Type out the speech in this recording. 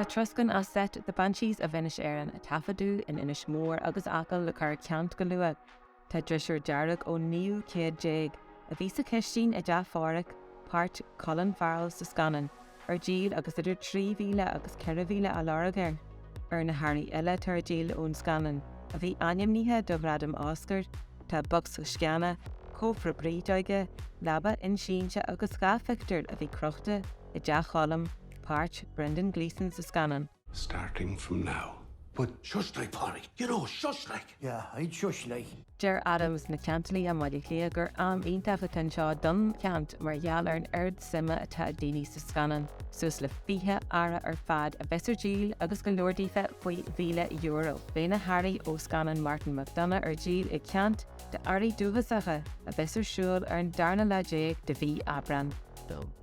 Tá Troscan as seit the Banshees of Inisherin a tafadú in Inisherin agus acal le car ceant go luach. Tá drisir dearach ó níú céad déag a bhí sa ceistín a death fárach páirt Colin Farrell sa scanan ar díl agus idir 3,000 agus 4,000 a láragar ar na hairní eile tar díl ón scanan a bhí ainmníthe do bhradam Oscar tá box go sceanna cófra brídeige laba in síinte agus scaffictar a bhí crochta I death cholam páirt Brendan Gleeson sa scanan. Starting from now. But shush like, Polly. You know, shush like. Yeah, I'd shush like. Ger Adams na ceantaí a maidir clia gur am iontafa tan seo don ceant mar gheall ar an ard sima atá daoine sa scanan. Sus le fithe ara ar fad a besar díl agus go leordífe faoi €1,000. Béna Harry ó scanan Martin McDonough ar díl I ceant de airí dúchasacha a besar siúil ar an darna le déag de bhí abran. Down.